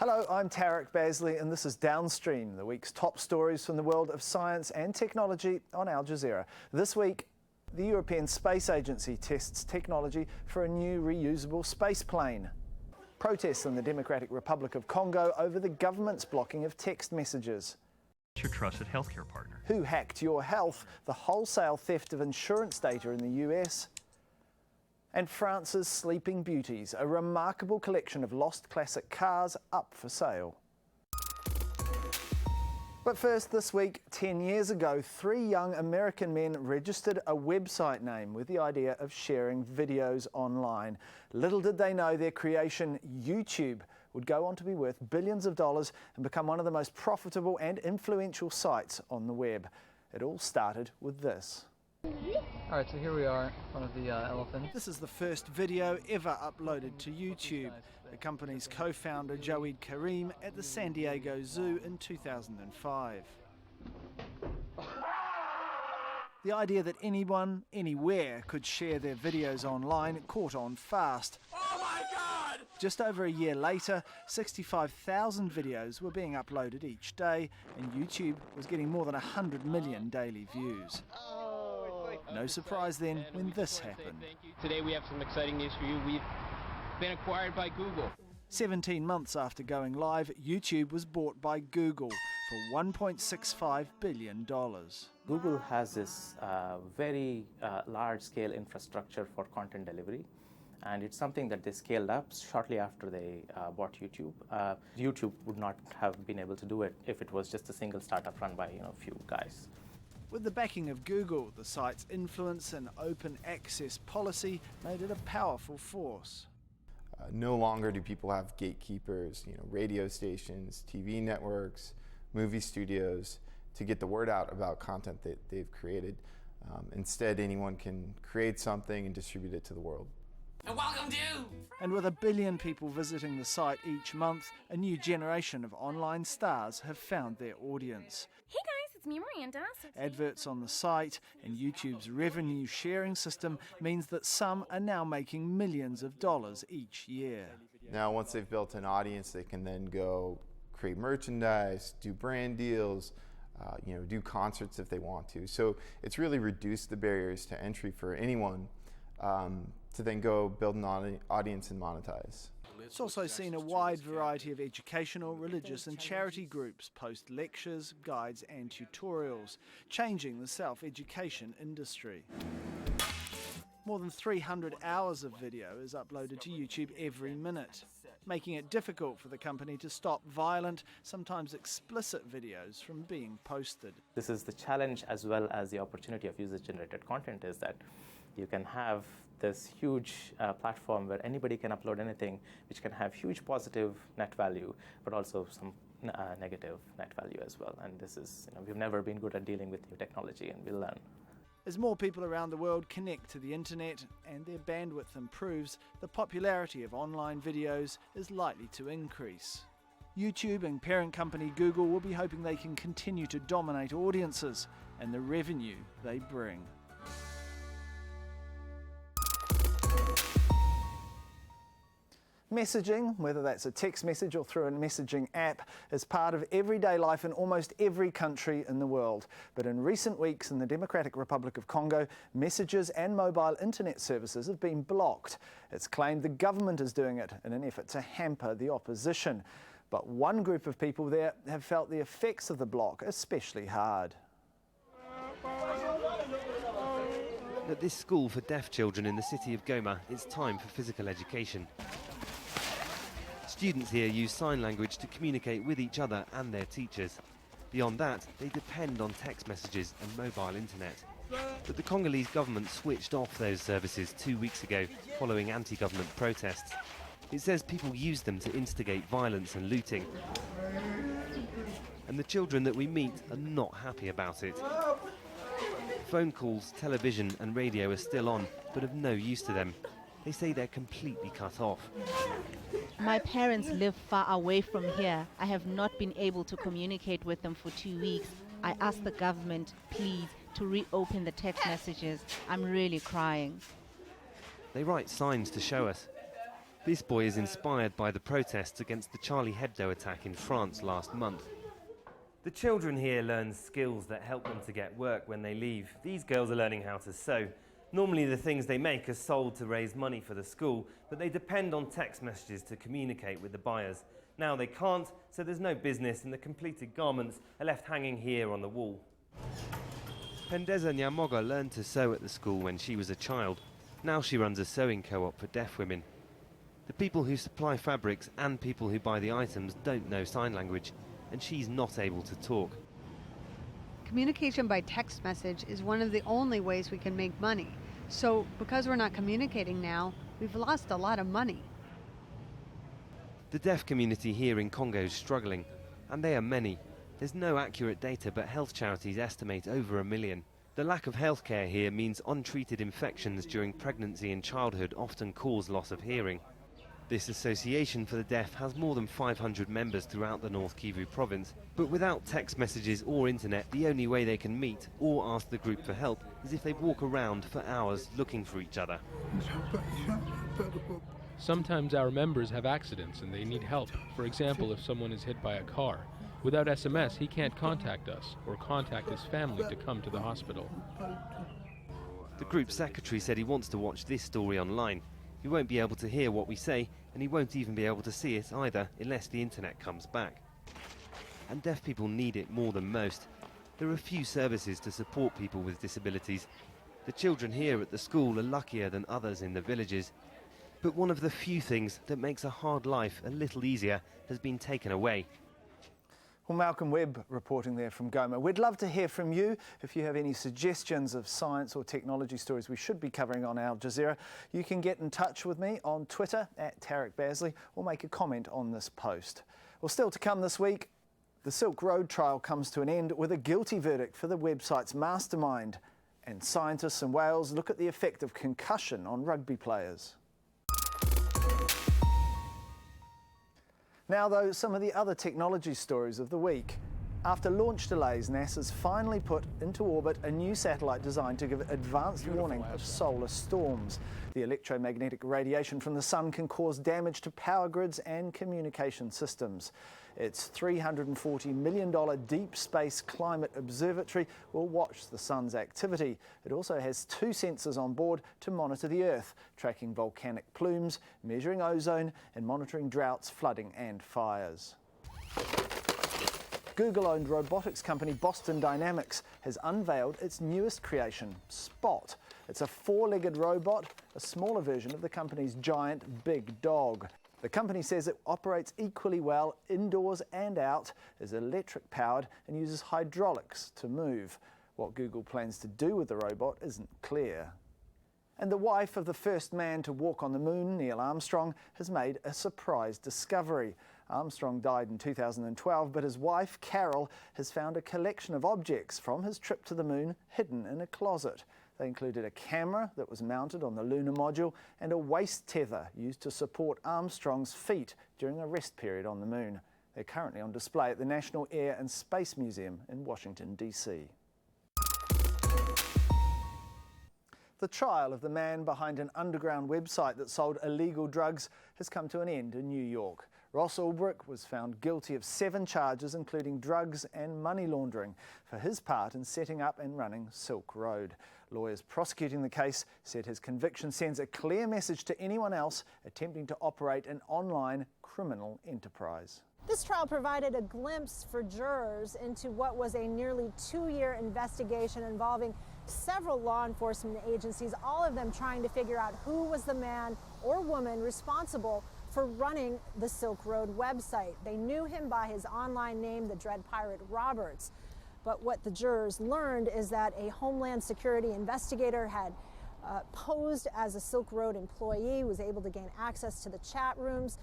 Hello, I'm Tarek Basley and this is Downstream, the week's top stories from the world of science and technology on Al Jazeera. This week, the European Space Agency tests technology for a new reusable space plane. Protests in the Democratic Republic of Congo over the government's blocking of text messages. Your trusted healthcare partner. Who hacked your health? The wholesale theft of insurance data in the US. And France's Sleeping Beauties, a remarkable collection of lost classic cars up for sale. But first, this week, 10 years ago, 3 young American men registered a website name with the idea of sharing videos online. Little did they know their creation, YouTube, would go on to be worth billions of dollars and become one of the most profitable and influential sites on the web. It all started with this. Alright, so here we are in front of the elephant. This is the first video ever uploaded to YouTube. The company's co-founder Joeed Karim at the San Diego Zoo in 2005. The idea that anyone, anywhere could share their videos online caught on fast. Oh my God! Just over a year later, 65,000 videos were being uploaded each day, and YouTube was getting more than 100 million daily views. No surprise then when this happened. Today we have some exciting news for you. We've been acquired by Google. 17 months after going live, YouTube was bought by Google for $1.65 billion. Google has this very large-scale infrastructure for content delivery, and it's something that they scaled up shortly after they bought YouTube. YouTube would not have been able to do it if it was just a single startup run by a few guys. With the backing of Google, the site's influence and open access policy made it a powerful force. No longer do people have gatekeepers, radio stations, TV networks, movie studios to get the word out about content that they've created. Instead, anyone can create something and distribute it to the world. And welcome to! And with 1 billion people visiting the site each month, a new generation of online stars have found their audience. Hey guys, it's me, Miranda. Adverts on the site and YouTube's revenue sharing system means that some are now making millions of dollars each year. Now, once they've built an audience, they can then go create merchandise, do brand deals, do concerts if they want to. So it's really reduced the barriers to entry for anyone to then go build an audience and monetize. It's also seen a wide variety of educational, religious and charity groups post lectures, guides and tutorials, changing the self-education industry. More than 300 hours of video is uploaded to YouTube every minute, making it difficult for the company to stop violent, sometimes explicit videos from being posted. This is the challenge as well as the opportunity of user-generated content, is that you can have this huge platform where anybody can upload anything, which can have huge positive net value, but also some negative net value as well. And this is, we've never been good at dealing with new technology, and we'll learn. As more people around the world connect to the internet and their bandwidth improves, the popularity of online videos is likely to increase. YouTube and parent company Google will be hoping they can continue to dominate audiences and the revenue they bring. Messaging, whether that's a text message or through a messaging app, is part of everyday life in almost every country in the world. But in recent weeks in the Democratic Republic of Congo, messages and mobile internet services have been blocked. It's claimed the government is doing it in an effort to hamper the opposition. But one group of people there have felt the effects of the block especially hard. At this school for deaf children in the city of Goma, it's time for physical education. Students here use sign language to communicate with each other and their teachers. Beyond that, they depend on text messages and mobile internet. But the Congolese government switched off those services 2 weeks ago following anti-government protests. It says people use them to instigate violence and looting. And the children that we meet are not happy about it. Phone calls, television and radio are still on, but of no use to them. They say they're completely cut off. My parents live far away from here. I have not been able to communicate with them for 2 weeks. I asked the government, please, to reopen the text messages. I'm really crying. They write signs to show us. This boy is inspired by the protests against the Charlie Hebdo attack in France last month. The children here learn skills that help them to get work when they leave. These girls are learning how to sew. Normally the things they make are sold to raise money for the school, but they depend on text messages to communicate with the buyers. Now they can't, so there's no business and the completed garments are left hanging here on the wall. Pendeza Nyamoga learned to sew at the school when she was a child. Now she runs a sewing co-op for deaf women. The people who supply fabrics and people who buy the items don't know sign language, and she's not able to talk. Communication by text message is one of the only ways we can make money. So because we're not communicating now, we've lost a lot of money. The deaf community here in Congo is struggling, and they are many. There's no accurate data, but health charities estimate over 1 million. The lack of healthcare here means untreated infections during pregnancy and childhood often cause loss of hearing. This association for the deaf has more than 500 members throughout the North Kivu province, but without text messages or internet, the only way they can meet or ask the group for help is if they walk around for hours looking for each other. Sometimes our members have accidents and they need help. For example, if someone is hit by a car. Without SMS, he can't contact us or contact his family to come to the hospital. The group secretary said he wants to watch this story online. He won't be able to hear what we say, and he won't even be able to see it either unless the internet comes back. And deaf people need it more than most. There are few services to support people with disabilities. The children here at the school are luckier than others in the villages. But one of the few things that makes a hard life a little easier has been taken away. Well, Malcolm Webb reporting there from Goma. We'd love to hear from you. If you have any suggestions of science or technology stories we should be covering on Al Jazeera, you can get in touch with me on Twitter at Tarek Basley or make a comment on this post. Well, still to come this week, the Silk Road trial comes to an end with a guilty verdict for the website's mastermind. And scientists in Wales look at the effect of concussion on rugby players. Now, though, some of the other technology stories of the week. After launch delays, NASA's finally put into orbit a new satellite designed to give advanced warning of solar storms. The electromagnetic radiation from the sun can cause damage to power grids and communication systems. Its $340 million Deep Space Climate Observatory will watch the sun's activity. It also has 2 sensors on board to monitor the Earth, tracking volcanic plumes, measuring ozone and monitoring droughts, flooding and fires. Google-owned robotics company Boston Dynamics has unveiled its newest creation, Spot. It's a 4-legged robot, a smaller version of the company's giant Big Dog. The company says it operates equally well indoors and out, is electric-powered and uses hydraulics to move. What Google plans to do with the robot isn't clear. And the wife of the first man to walk on the moon, Neil Armstrong, has made a surprise discovery. Armstrong died in 2012, but his wife, Carol, has found a collection of objects from his trip to the moon hidden in a closet. They included a camera that was mounted on the lunar module and a waist tether used to support Armstrong's feet during a rest period on the moon. They're currently on display at the National Air and Space Museum in Washington, D.C. The trial of the man behind an underground website that sold illegal drugs has come to an end in New York. Ross Ulbricht was found guilty of 7 charges, including drugs and money laundering, for his part in setting up and running Silk Road. Lawyers prosecuting the case said his conviction sends a clear message to anyone else attempting to operate an online criminal enterprise. This trial provided a glimpse for jurors into what was a nearly 2-year investigation involving several law enforcement agencies, all of them trying to figure out who was the man or woman responsible for running the Silk Road website. They knew him by his online name, the Dread Pirate Roberts. But what the jurors learned is that a Homeland Security investigator had posed as a Silk Road employee, was able to gain access to the chat rooms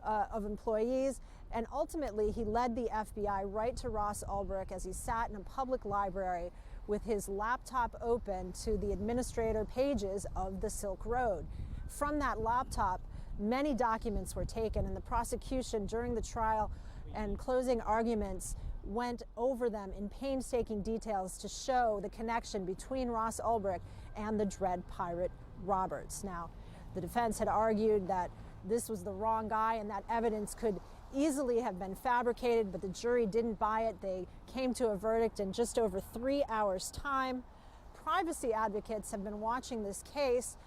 of employees, and ultimately he led the FBI right to Ross Ulbricht as he sat in a public library with his laptop open to the administrator pages of the Silk Road. From that laptop, many documents were taken, and the prosecution during the trial and closing arguments went over them in painstaking details to show the connection between Ross Ulbricht and the Dread Pirate Roberts. Now, the defense had argued that this was the wrong guy and that evidence could easily have been fabricated, but the jury didn't buy it. They came to a verdict in just over 3 hours' time. Privacy advocates have been watching this case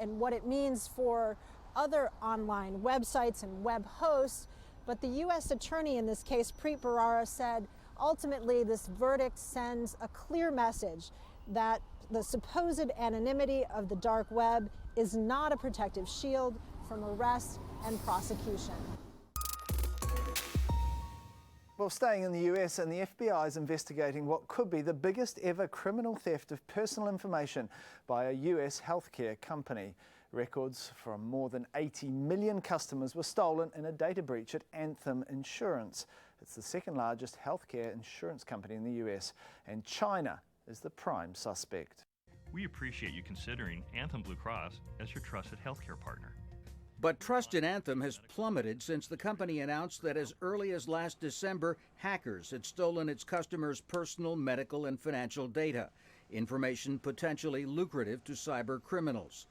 and what it means for other online websites and web hosts, but the U.S. attorney in this case, Preet Bharara, said ultimately this verdict sends a clear message that the supposed anonymity of the dark web is not a protective shield from arrest and prosecution. Well, staying in the US, and the FBI is investigating what could be the biggest ever criminal theft of personal information by a US healthcare company. Records from more than 80 million customers were stolen in a data breach at Anthem Insurance. It's the second largest healthcare insurance company in the US, and China is the prime suspect. We appreciate you considering Anthem Blue Cross as your trusted healthcare partner. But trust in Anthem has plummeted since the company announced that as early as last December, hackers had stolen its customers' personal, medical, and financial data, information potentially lucrative to cyber criminals.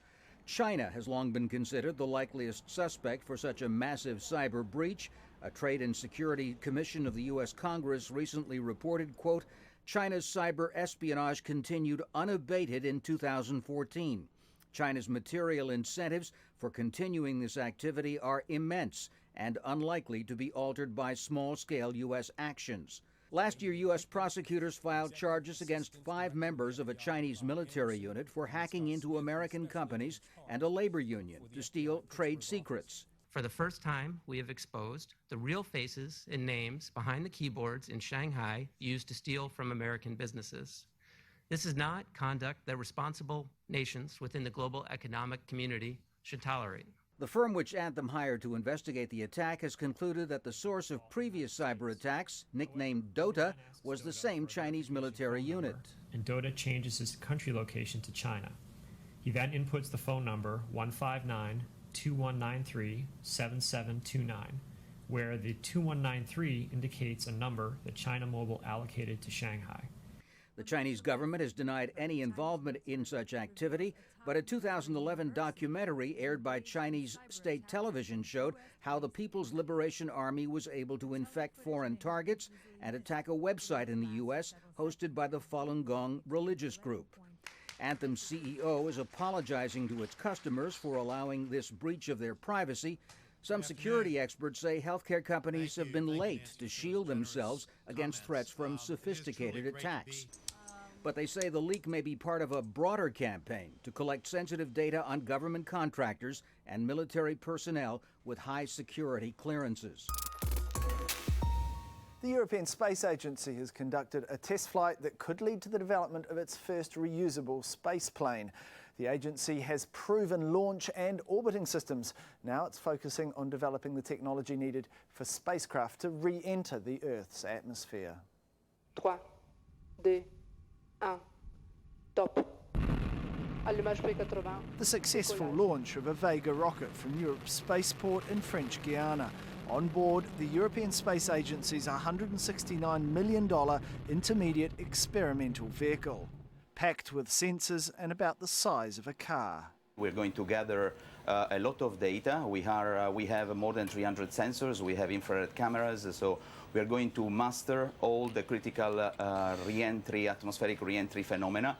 China has long been considered the likeliest suspect for such a massive cyber breach. A Trade and Security Commission of the U.S. Congress recently reported, quote, China's cyber espionage continued unabated in 2014. China's material incentives for continuing this activity are immense and unlikely to be altered by small-scale U.S. actions. Last year, U.S. prosecutors filed charges against 5 members of a Chinese military unit for hacking into American companies and a labor union to steal trade secrets. For the first time, we have exposed the real faces and names behind the keyboards in Shanghai used to steal from American businesses. This is not conduct that responsible nations within the global economic community should tolerate. The firm which Anthem hired to investigate the attack has concluded that the source of previous cyber attacks, nicknamed Dota, was the same Chinese military unit. And Dota changes his country location to China. He then inputs the phone number 159-2193-7729, where the 2193 indicates a number that China Mobile allocated to Shanghai. The Chinese government has denied any involvement in such activity, but a 2011 documentary aired by Chinese state television showed how the People's Liberation Army was able to infect foreign targets and attack a website in the U.S. hosted by the Falun Gong religious group. Anthem's CEO is apologizing to its customers for allowing this breach of their privacy. Some security experts say healthcare companies have been late to shield themselves against threats from sophisticated attacks. But they say the leak may be part of a broader campaign to collect sensitive data on government contractors and military personnel with high security clearances. The European Space Agency has conducted a test flight that could lead to the development of its first reusable space plane. The agency has proven launch and orbiting systems. Now it's focusing on developing the technology needed for spacecraft to re-enter the Earth's atmosphere. 3, 2, 1, top. Allumage P80. The successful launch of a Vega rocket from Europe's spaceport in French Guiana. On board the European Space Agency's $169 million intermediate experimental vehicle, packed with sensors and about the size of a car. We're going to gather a lot of data. We have more than 300 sensors. We have infrared cameras, so we are going to master all the critical atmospheric re-entry phenomena.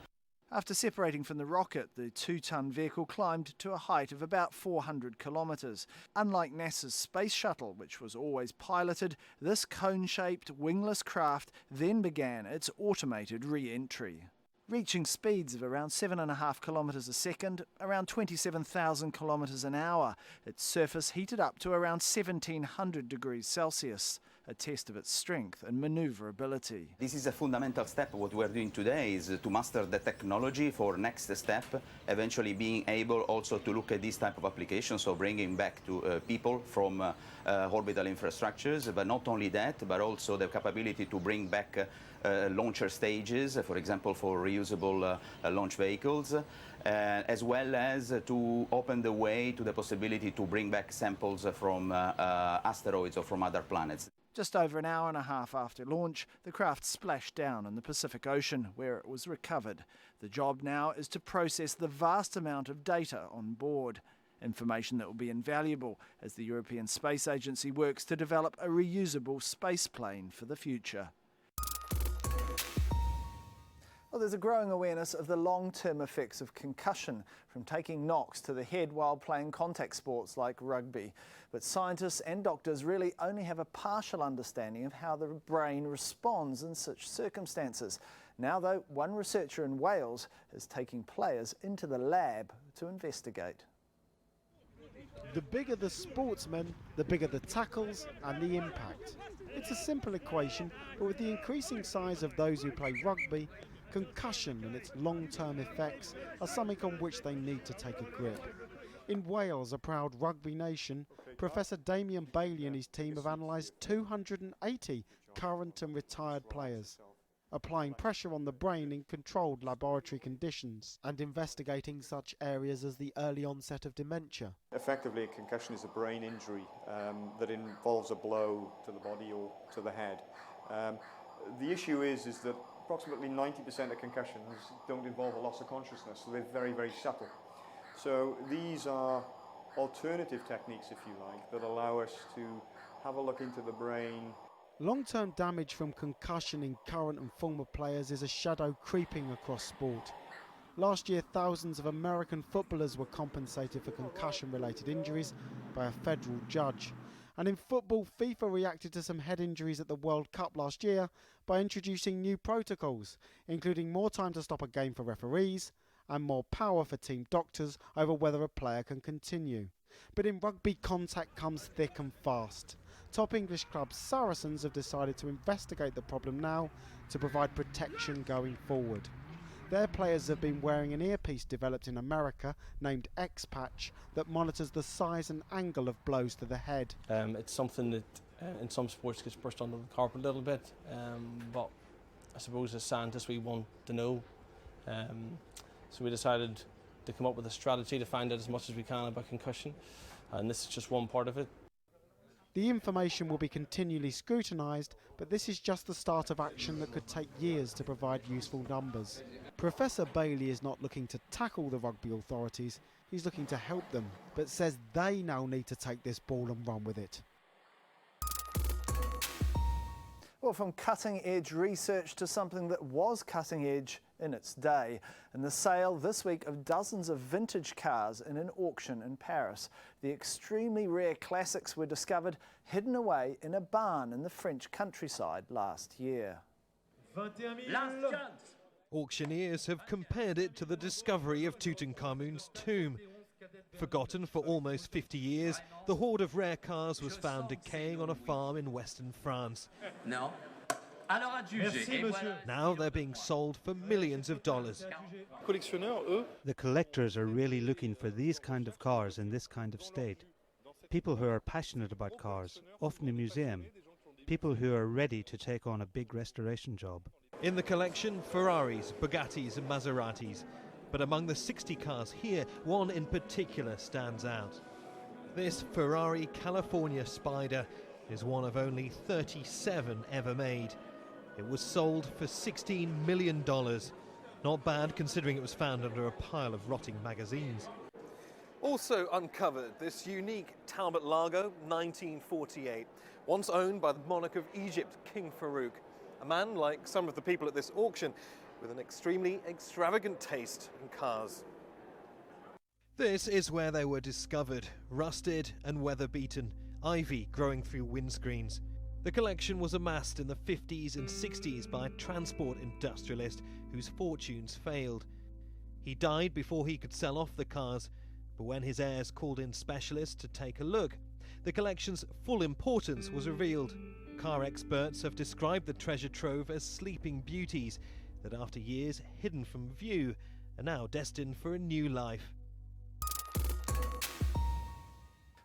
After separating from the rocket, the 2-ton vehicle climbed to a height of about 400 kilometres. Unlike NASA's space shuttle, which was always piloted, this cone-shaped, wingless craft then began its automated re-entry. Reaching speeds of around 7.5 kilometres a second, around 27,000 kilometres an hour, its surface heated up to around 1700 degrees Celsius, a test of its strength and manoeuvrability. This is a fundamental step. What we are doing today is to master the technology for next step, eventually being able also to look at this type of applications, so bringing back to people from orbital infrastructures, but not only that, but also the capability to bring back launcher stages, for example, for reusable launch vehicles, as well as to open the way to the possibility to bring back samples from asteroids or from other planets. Just over an hour and a half after launch, the craft splashed down in the Pacific Ocean, where it was recovered. The job now is to process the vast amount of data on board. Information that will be invaluable as the European Space Agency works to develop a reusable space plane for the future. Well, there's a growing awareness of the long-term effects of concussion from taking knocks to the head while playing contact sports like rugby. But scientists and doctors really only have a partial understanding of how the brain responds in such circumstances. Now, though, one researcher in Wales is taking players into the lab to investigate. The bigger the sportsmen, the bigger the tackles and the impact. It's a simple equation, but with the increasing size of those who play rugby, concussion and its long-term effects are something on which they need to take a grip. In Wales, a proud rugby nation, Professor Damien Bailey and his team have analysed 280 current and retired players, applying pressure on the brain in controlled laboratory conditions and investigating such areas as the early onset of dementia. Effectively, a concussion is a brain injury that involves a blow to the body or to the head. The issue is that approximately 90% of concussions don't involve a loss of consciousness, so they're very, very subtle. So these are alternative techniques, if you like, that allow us to have a look into the brain. Long-term damage from concussion in current and former players is a shadow creeping across sport. Last year, thousands of American footballers were compensated for concussion-related injuries by a federal judge. And in football, FIFA reacted to some head injuries at the World Cup last year by introducing new protocols, including more time to stop a game for referees and more power for team doctors over whether a player can continue. But in rugby, contact comes thick and fast. Top English club Saracens have decided to investigate the problem now to provide protection going forward. Their players have been wearing an earpiece developed in America named X-Patch that monitors the size and angle of blows to the head. It's something that in some sports gets brushed under the carpet a little bit, but I suppose as scientists we want to know. So we decided to come up with a strategy to find out as much as we can about concussion, and this is just one part of it. The information will be continually scrutinised, but this is just the start of action that could take years to provide useful numbers. Professor Bailey is not looking to tackle the rugby authorities, he's looking to help them, but says they now need to take this ball and run with it. Well, from cutting-edge research to something that was cutting-edge in its day, and the sale this week of dozens of vintage cars in an auction in Paris. The extremely rare classics were discovered hidden away in a barn in the French countryside last year. Auctioneers have compared it to the discovery of Tutankhamun's tomb. Forgotten for almost 50 years, the hoard of rare cars was found decaying on a farm in western France. No. Now they're being sold for millions of dollars. The collectors are really looking for these kind of cars in this kind of state. People who are passionate about cars, often a museum. People who are ready to take on a big restoration job. In the collection, Ferraris, Bugattis and Maseratis. But among the 60 cars here, one in particular stands out. This Ferrari California Spyder is one of only 37 ever made. It was sold for $16 million. Not bad considering it was found under a pile of rotting magazines. Also uncovered, this unique Talbot Largo 1948, once owned by the monarch of Egypt, King Farouk. A man, like some of the people at this auction, with an extremely extravagant taste in cars. This is where they were discovered, rusted and weather-beaten, ivy growing through windscreens. The collection was amassed in the 50s and 60s by a transport industrialist whose fortunes failed. He died before he could sell off the cars, but when his heirs called in specialists to take a look, the collection's full importance was revealed. Car experts have described the treasure trove as sleeping beauties that after years hidden from view are now destined for a new life.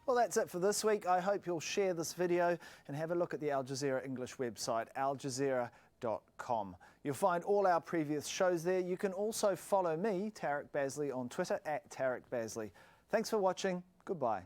Well, that's it for this week. I hope you'll share this video and have a look at the Al Jazeera English website, aljazeera.com. You'll find all our previous shows there. You can also follow me, Tarek Bazley, on Twitter @TarekBazley. Thanks for watching. Goodbye.